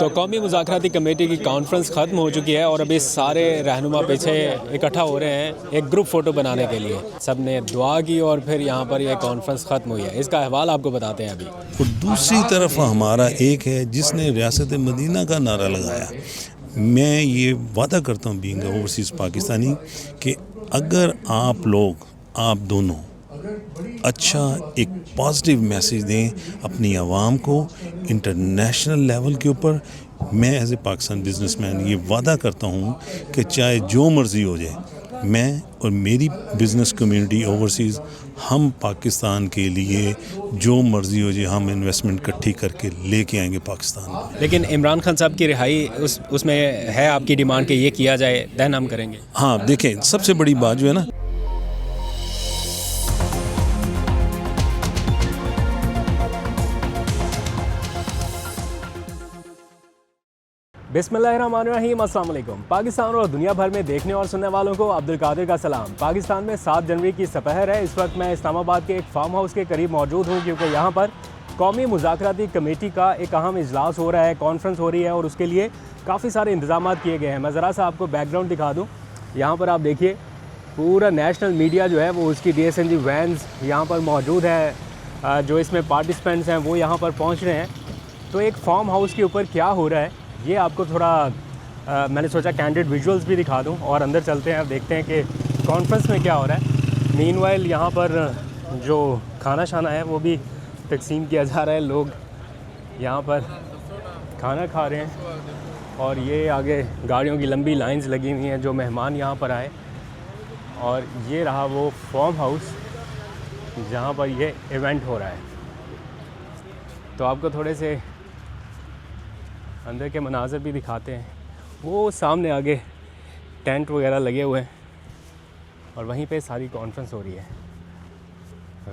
تو قومی مذاکراتی کمیٹی کی کانفرنس ختم ہو چکی ہے اور ابھی سارے رہنما پیچھے اکٹھا ہو رہے ہیں ایک گروپ فوٹو بنانے کے لیے. سب نے دعا کی اور پھر یہاں پر یہ کانفرنس ختم ہوئی ہے. اس کا احوال آپ کو بتاتے ہیں ابھی. اور دوسری طرف ہمارا ایک ہے جس نے ریاست مدینہ کا نعرہ لگایا. میں یہ وعدہ کرتا ہوں بینگ اوورسیز پاکستانی کہ اگر آپ لوگ آپ دونوں اچھا ایک پازیٹیو میسیج دیں اپنی عوام کو انٹرنیشنل لیول کے اوپر, میں as a Pakistan business man یہ وعدہ کرتا ہوں کہ چاہے جو مرضی ہو جائے, میں اور میری بزنس کمیونٹی اوورسیز ہم پاکستان کے لیے جو مرضی ہو جائے ہم انویسٹمنٹ اکٹھی کر کے لے کے آئیں گے پاکستان میں. لیکن عمران خان صاحب کی رہائی اس میں ہے آپ کی ڈیمانڈ کہ یہ کیا جائے, دین ہم کریں گے. ہاں دیکھیں, سب سے بڑی بات جو ہے نا, بسم اللہ الرحمن الرحیم. السلام علیکم. پاکستان اور دنیا بھر میں دیکھنے اور سننے والوں کو عبدالقادر کا سلام. پاکستان میں 7 جنوری کی سپہر ہے. اس وقت میں اسلام آباد کے ایک فارم ہاؤس کے قریب موجود ہوں کیونکہ یہاں پر قومی مذاکراتی کمیٹی کا ایک اہم اجلاس ہو رہا ہے, کانفرنس ہو رہی ہے اور اس کے لیے کافی سارے انتظامات کیے گئے ہیں. میں ذرا سا آپ کو بیک گراؤنڈ دکھا دوں. یہاں پر آپ دیکھیے پورا نیشنل میڈیا جو ہے وہ اس کی DSNG وینز یہاں پر موجود ہے. جو اس میں پارٹیسپینٹس ہیں وہ یہاں پر پہنچ رہے ہیں. تو ایک فارم ہاؤس کے اوپر کیا ہو رہا ہے یہ آپ کو تھوڑا میں نے سوچا کینڈیڈ ویژولز بھی دکھا دوں اور اندر چلتے ہیں. اب دیکھتے ہیں کہ کانفرنس میں کیا ہو رہا ہے. مین وائل یہاں پر جو کھانا شانا ہے وہ بھی تقسیم کیا جا رہا ہے. لوگ یہاں پر کھانا کھا رہے ہیں اور یہ آگے گاڑیوں کی لمبی لائنز لگی ہوئی ہیں جو مہمان یہاں پر آئے. اور یہ رہا وہ فارم ہاؤس جہاں پر یہ ایونٹ ہو رہا ہے. تو آپ کو تھوڑے سے اندر کے مناظر بھی دکھاتے ہیں. وہ سامنے آگے ٹینٹ وغیرہ لگے ہوئے ہیں اور وہیں پہ ساری کانفرنس ہو رہی ہے.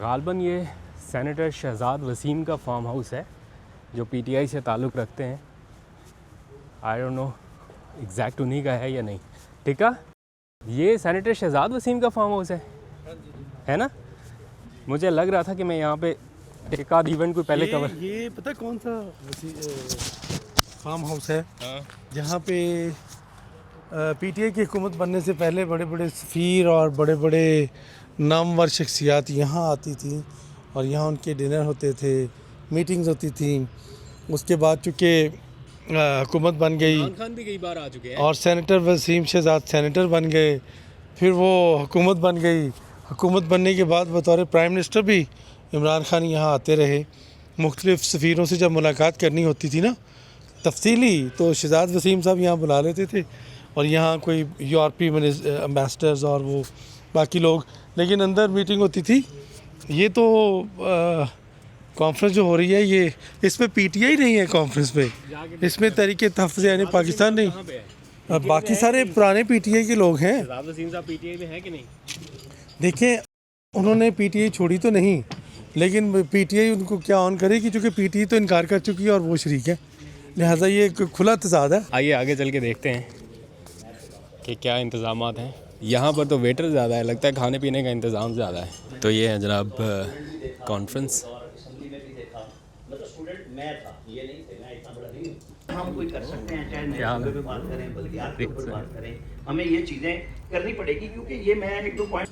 غالباً یہ سینیٹر شہزاد وسیم کا فارم ہاؤس ہے جو PTI سے تعلق رکھتے ہیں. آئی ڈونٹ نو ایگزیکٹ انہیں کا ہے یا نہیں. ٹھیک ہے, یہ سینیٹر شہزاد وسیم کا فارم ہاؤس ہے نا. مجھے لگ رہا تھا کہ میں یہاں پہ ایک آدھ ایونٹ کو پہلے کور. یہ پتہ کون سا فارم ہاؤس ہے جہاں پہ PTI کی حکومت بننے سے پہلے بڑے بڑے سفیر اور بڑے بڑے نامور شخصیات یہاں آتی تھیں اور یہاں ان کے ڈنر ہوتے تھے, میٹنگز ہوتی تھیں. اس کے بعد چونکہ حکومت بن گئی, عمران خان بھی کئی بار آ چکے ہیں اور سینیٹر وسیم شہزاد سینیٹر بن گئے. پھر وہ حکومت بن گئی. حکومت بننے کے بعد بطور پرائم منسٹر بھی عمران خان یہاں آتے رہے. مختلف سفیروں سے جب ملاقات کرنی ہوتی تھی نا تفصیلی, تو شہزاد وسیم صاحب یہاں بلا لیتے تھے اور یہاں کوئی یورپی امبیسڈرز اور وہ باقی لوگ, لیکن اندر میٹنگ ہوتی تھی. یہ تو کانفرنس جو ہو رہی ہے یہ اس میں PTI نہیں ہے کانفرنس پہ, اس میں تحریک تحفظ یعنی پاکستان نہیں, باقی سارے پرانے PTI کے لوگ ہیں. شہزاد وسیم صاحب PTI میں ہیں کہ نہیں؟ دیکھیں انہوں نے PTI چھوڑی تو نہیں, لیکن PTI ان کو کیا آن کرے گی, چونکہ PTI تو انکار کر چکی ہے اور وہ شریک ہے, لہٰذا یہ ایک کھلا تضاد ہے. آئیے آگے چل کے دیکھتے ہیں کہ کیا انتظامات ہیں. یہاں پر تو ویٹر زیادہ ہے, لگتا ہے کھانے پینے کا انتظام زیادہ ہے. تو یہ ہے جناب کانفرنس. ہم کوئی کر سکتے ہیں, چاہے نیشنل پہ بات کریں, بلدیات کے اوپر بات کریں, ہمیں یہ چیزیں کرنی پڑے گی کیونکہ یہ میں ایک دو پوائنٹ.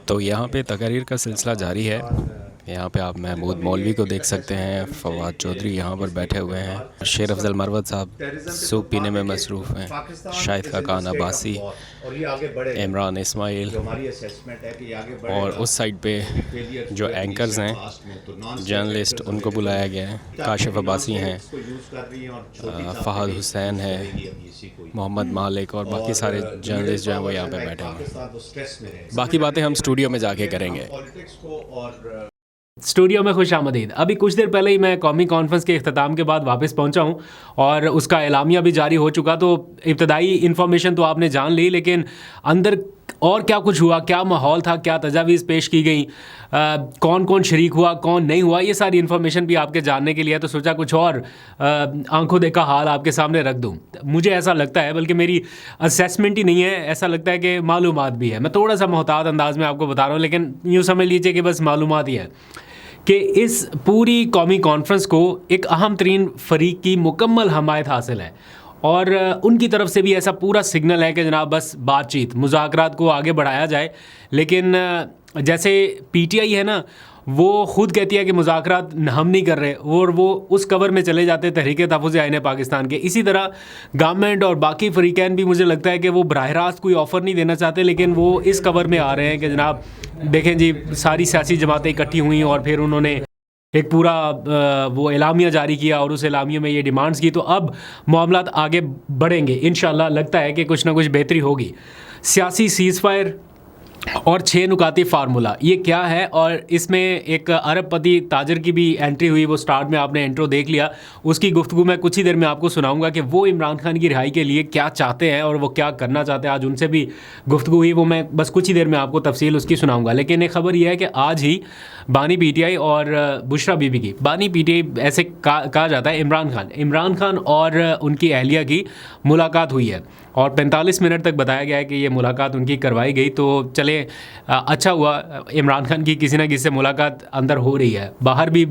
تو یہاں پہ تقاریر کا سلسلہ جاری ہے. یہاں پہ آپ محمود مولوی کو دیکھ سکتے ہیں, فواد چودھری یہاں پر بیٹھے ہوئے ہیں, شیر افضل مروت صاحب سوپ پینے میں مصروف ہیں, شاہد خاقان عباسی, عمران اسماعیل, اور اس سائڈ پہ جو اینکرز ہیں جرنلسٹ ان کو بلایا گیا ہے. کاشف عباسی ہیں, فہد حسین ہے, محمد مالک اور باقی سارے جرنلسٹ جو ہیں وہ یہاں پہ بیٹھے ہیں. باقی باتیں ہم اسٹوڈیو میں جا کے کریں گے. اسٹوڈیو میں خوش آمدید. ابھی کچھ دیر پہلے ہی میں قومی کانفرنس کے اختتام کے بعد واپس پہنچا ہوں اور اس کا اعلامیہ بھی جاری ہو چکا. تو ابتدائی انفارمیشن تو آپ نے جان لی, لیکن اندر اور کیا کچھ ہوا, کیا ماحول تھا, کیا تجاویز پیش کی گئیں, کون کون شریک ہوا, کون نہیں ہوا, یہ ساری انفارمیشن بھی آپ کے جاننے کے لیے تو سوچا کچھ اور آنکھوں دیکھا حال آپ کے سامنے رکھ دوں. مجھے ایسا لگتا ہے, بلکہ میری اسیسمنٹ ہی نہیں ہے, ایسا لگتا ہے کہ معلومات بھی ہے. میں تھوڑا سا محتاط انداز میں آپ کو بتا رہا ہوں, لیکن یوں سمجھ لیجیے کہ بس معلومات ہی ہے کہ اس پوری قومی کانفرنس کو ایک اہم ترین فریق کی مکمل حمایت حاصل ہے اور ان کی طرف سے بھی ایسا پورا سگنل ہے کہ جناب بس بات چیت مذاکرات کو آگے بڑھایا جائے. لیکن جیسے پی ٹی آئی ہے نا, وہ خود کہتی ہے کہ مذاکرات ہم نہیں کر رہے اور وہ اس کور میں چلے جاتے تحریک تحفظ آئین پاکستان کے. اسی طرح گورنمنٹ اور باقی فریقین بھی مجھے لگتا ہے کہ وہ براہ راست کوئی آفر نہیں دینا چاہتے, لیکن وہ اس کور میں آ رہے ہیں کہ جناب دیکھیں جی ساری سیاسی جماعتیں اکٹھی ہوئیں اور پھر انہوں نے ایک پورا وہ اعلامیہ جاری کیا اور اس اعلامیے میں یہ ڈیمانڈز کی, تو اب معاملات آگے بڑھیں گے انشاءاللہ. لگتا ہے کہ کچھ نہ کچھ بہتری ہوگی. سیاسی سیز فائر اور 6 نکاتی فارمولا یہ کیا ہے, اور اس میں ایک ارب پتی تاجر کی بھی انٹری ہوئی, وہ سٹارٹ میں آپ نے انٹرو دیکھ لیا. اس کی گفتگو میں کچھ ہی دیر میں آپ کو سناؤں گا کہ وہ عمران خان کی رہائی کے لیے کیا چاہتے ہیں اور وہ کیا کرنا چاہتے ہیں. آج ان سے بھی گفتگو ہوئی, وہ میں بس کچھ ہی دیر میں آپ کو تفصیل اس کی سناؤں گا. لیکن ایک خبر یہ ہے کہ آج ہی بانی پی ٹی آئی اور بشرا بی بی کی, بانی پی ٹی آئی ایسے کہا جاتا ہے عمران خان اور ان کی اہلیہ کی ملاقات ہوئی ہے اور 45 منٹ تک بتایا گیا ہے کہ یہ ملاقات ان کی کروائی گئی. تو چلے اچھا ہوا عمران خان کی کسی نہ کسی سے ملاقات اندر ہو رہی ہے. باہر بھی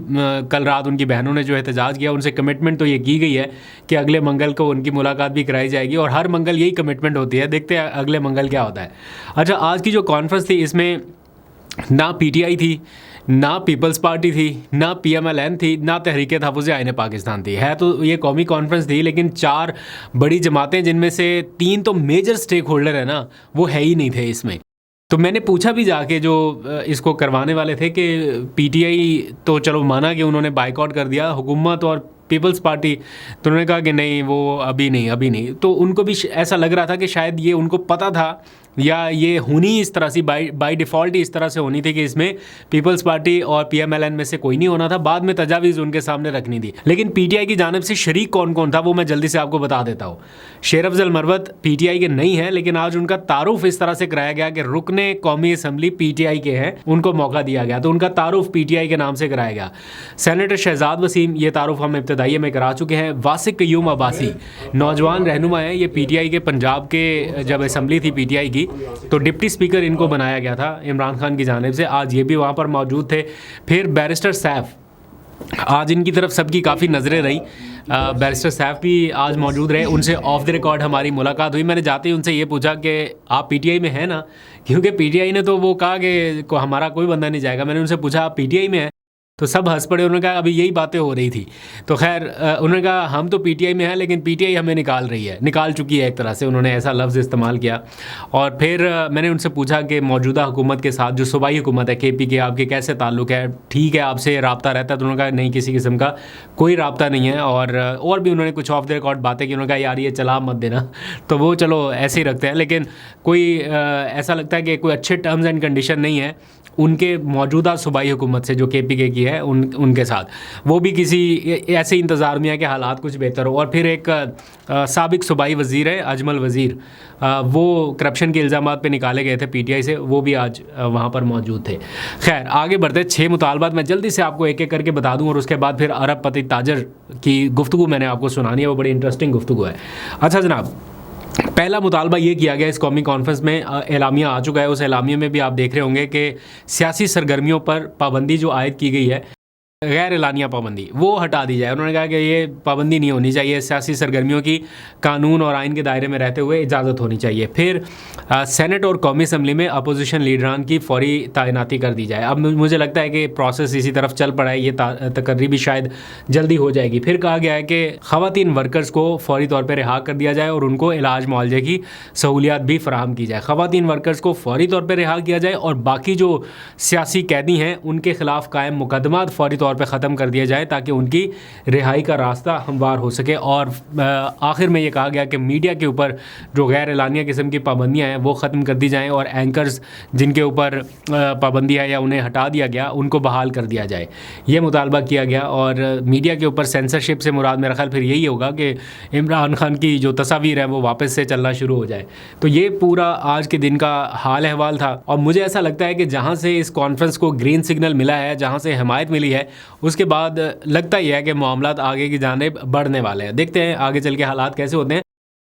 کل رات ان کی بہنوں نے جو احتجاج کیا ان سے کمٹمنٹ تو یہ کی گئی ہے کہ اگلے منگل کو ان کی ملاقات بھی کرائی جائے گی, اور ہر منگل یہی کمٹمنٹ ہوتی ہے. دیکھتے ہیں اگلے منگل کیا ہوتا ہے. اچھا, آج کی جو کانفرنس تھی اس میں نہ پی ٹی آئی تھی, نہ پیپلز پارٹی تھی, نہ پی ایم ایل این تھی, نہ تحریک تحفظ آئین پاکستان تھی. ہے تو یہ قومی کانفرنس تھی لیکن 4 بڑی جماعتیں جن میں سے 3 تو میجر سٹیک ہولڈر ہیں نا, وہ ہے ہی نہیں تھے اس میں. تو میں نے پوچھا بھی جا کے جو اس کو کروانے والے تھے کہ پی ٹی آئی تو چلو مانا کہ انہوں نے بائیک آؤٹ کر دیا, حکومت اور پیپلز پارٹی تو انہوں نے کہا کہ نہیں وہ ابھی نہیں. تو ان کو بھی ایسا لگ رہا تھا کہ شاید یہ ان کو پتہ تھا یا یہ ہونی اس طرح سے بائی ڈیفالٹ ہی اس طرح سے ہونی تھی کہ اس میں پیپلز پارٹی اور پی ایم ایل این میں سے کوئی نہیں ہونا تھا. بعد میں تجاویز ان کے سامنے رکھنی تھی. لیکن پی ٹی آئی کی جانب سے شریک کون کون تھا وہ میں جلدی سے آپ کو بتا دیتا ہوں. شیر افضل مروت پی ٹی آئی کے نہیں ہیں, لیکن آج ان کا تعارف اس طرح سے کرایا گیا کہ رکن قومی اسمبلی پی ٹی آئی کے ہیں, ان کو موقع دیا گیا تو ان کا تعارف پی ٹی آئی کے نام سے کرایا گیا. سینیٹر شہزاد وسیم, یہ تعارف ہم ابتدائیے میں کرا چکے ہیں. واسق قیوم عباسی نوجوان رہنما ہیں, یہ پی ٹی آئی کے پنجاب کے جب اسمبلی تھی پی ٹی آئی کی تو ڈپٹی اسپیکر ان کو بنایا گیا تھا عمران خان کی جانب سے. آج یہ بھی وہاں پر موجود تھے. پھر بیرسٹر سیف, آج ان کی طرف سب کی کافی نظریں رہی. بیرسٹر سیف بھی آج موجود رہے, ان سے آف دی ریکارڈ ہماری ملاقات ہوئی. میں نے جاتے ہی ان سے یہ پوچھا کہ آپ پی ٹی آئی میں ہیں نا, کیونکہ پی ٹی آئی نے تو وہ کہا کہ ہمارا کوئی بندہ نہیں جائے گا. میں نے ان سے پوچھا آپ پی ٹی آئی میں ہیں, تو سب ہنس پڑے. انہوں نے کہا ابھی یہی باتیں ہو رہی تھی. تو خیر انہوں نے کہا ہم تو پی ٹی آئی میں ہیں لیکن پی ٹی آئی ہمیں نکال چکی ہے ایک طرح سے, انہوں نے ایسا لفظ استعمال کیا. اور پھر میں نے ان سے پوچھا کہ موجودہ حکومت کے ساتھ جو صوبائی حکومت ہے کے پی کے, آپ کے کیسے تعلق ہے, ٹھیک ہے آپ سے رابطہ رہتا ہے؟ تو انہوں نے کہا نہیں, کسی قسم کا کوئی رابطہ نہیں ہے. اور بھی انہوں نے کچھ آف دی ریکارڈ باتیں کی. انہوں نے کہا یار یہ چلا مت دینا, تو وہ چلو ایسے ہی رکھتے ہیں. لیکن کوئی ایسا لگتا ہے کہ کوئی اچھے ٹرمز اینڈ کنڈیشن نہیں ہے ان کے موجودہ صوبائی حکومت سے جو کے پی کے کی ہے ان کے ساتھ. وہ بھی کسی ایسے انتظار میں ہے کہ حالات کچھ بہتر ہو. اور پھر ایک سابق صوبائی وزیر ہے اجمل وزیر, وہ کرپشن کے الزامات پہ نکالے گئے تھے پی ٹی آئی سے, وہ بھی آج وہاں پر موجود تھے. خیر آگے بڑھتے, 6 مطالبات میں جلدی سے آپ کو ایک ایک کر کے بتا دوں اور اس کے بعد پھر ارب پتی تاجر کی گفتگو میں نے آپ کو سنانی ہے, وہ بڑی انٹرسٹنگ گفتگو ہے. اچھا جناب, پہلا مطالبہ یہ کیا گیا اس قومی کانفرنس میں, اعلامیہ آ چکا ہے. اس اعلامیے میں بھی آپ دیکھ رہے ہوں گے کہ سیاسی سرگرمیوں پر پابندی جو عائد کی گئی ہے, غیر اعلانیہ پابندی, وہ ہٹا دی جائے. انہوں نے کہا کہ یہ پابندی نہیں ہونی چاہیے, سیاسی سرگرمیوں کی قانون اور آئین کے دائرے میں رہتے ہوئے اجازت ہونی چاہیے. پھر سینٹ اور قومی اسمبلی میں اپوزیشن لیڈران کی فوری تعیناتی کر دی جائے. اب مجھے لگتا ہے کہ پروسیس اسی طرف چل پڑا ہے, یہ تقرری بھی شاید جلدی ہو جائے گی. پھر کہا گیا ہے کہ خواتین ورکرز کو فوری طور پہ رہا کر دیا جائے اور ان کو علاج معالجے کی سہولیات بھی فراہم کی جائے. خواتین ورکرز کو فوری طور پہ رہا کیا جائے اور باقی جو سیاسی قیدی ہیں ان کے خلاف قائم مقدمات فوری طور پہ ختم کر دیا جائے تاکہ ان کی رہائی کا راستہ ہموار ہو سکے. اور آخر میں یہ کہا گیا کہ میڈیا کے اوپر جو غیر اعلانیہ قسم کی پابندیاں ہیں وہ ختم کر دی جائیں اور اینکرز جن کے اوپر پابندی ہے یا انہیں ہٹا دیا گیا ان کو بحال کر دیا جائے. یہ مطالبہ کیا گیا. اور میڈیا کے اوپر سینسرشپ سے مراد میرا خیال پھر یہی ہوگا کہ عمران خان کی جو تصاویر ہیں وہ واپس سے چلنا شروع ہو جائے. تو یہ پورا آج کے دن کا حال احوال تھا. اور مجھے ایسا لگتا ہے کہ جہاں سے اس کانفرنس کو گرین سگنل ملا ہے, جہاں سے حمایت ملی ہے, اس کے بعد لگتا ہی ہے کہ معاملات آگے کی جانب بڑھنے والے ہیں. دیکھتے ہیں آگے چل کے حالات کیسے ہوتے ہیں.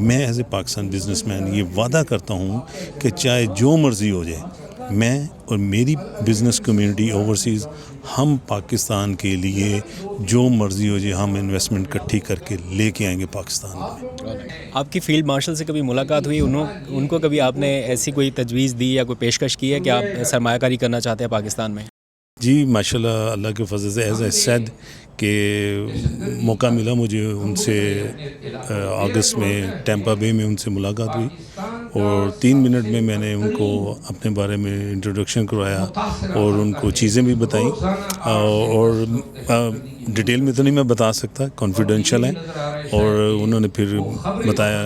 میں as a Pakistan business man یہ وعدہ کرتا ہوں کہ چاہے جو مرضی ہو جائے، میں اور میری بزنس کمیونٹی اوورسیز ہم پاکستان کے لیے جو مرضی ہو جائے ہم انویسٹمنٹ اکٹھی کر کے لے کے آئیں گے پاکستان میں۔ آپ کی فیلڈ مارشل سے کبھی ملاقات ہوئی؟ ان کو کبھی آپ نے ایسی کوئی تجویز دی یا کوئی پیشکش کی ہے کہ آپ سرمایہ کاری کرنا چاہتے ہیں پاکستان میں؟ جی ماشاءاللہ، اللہ کے فضل سے ایز اے سیڈ کہ موقع ملا مجھے ان سے اگست میں ٹیمپا بے میں ان سے ملاقات ہوئی، اور 3 منٹ میں نے ان کو اپنے بارے میں انٹروڈکشن کروایا اور ان کو چیزیں بھی بتائیں، اور ڈیٹیل میں تو نہیں میں بتا سکتا، کانفیڈینشیل ہیں، اور انہوں نے پھر بتایا،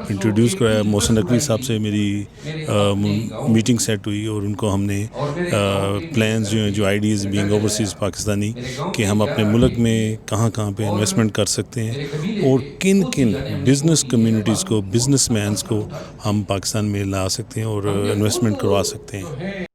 انٹروڈیوس کرایا۔ محسن نقوی صاحب سے میری میٹنگ سیٹ ہوئی، اور ان کو ہم نے پلانز جو ہیں، جو آئیڈیز بینگ اوورسیز پاکستانی، کہ ہم اپنے ملک میں کہاں پہ انویسٹمنٹ کر سکتے ہیں، اور کن بزنس کمیونٹیز کو، بزنس مینس کو ہم پاکستان میں لا سکتے ہیں اور انویسٹمنٹ کروا سکتے ہیں۔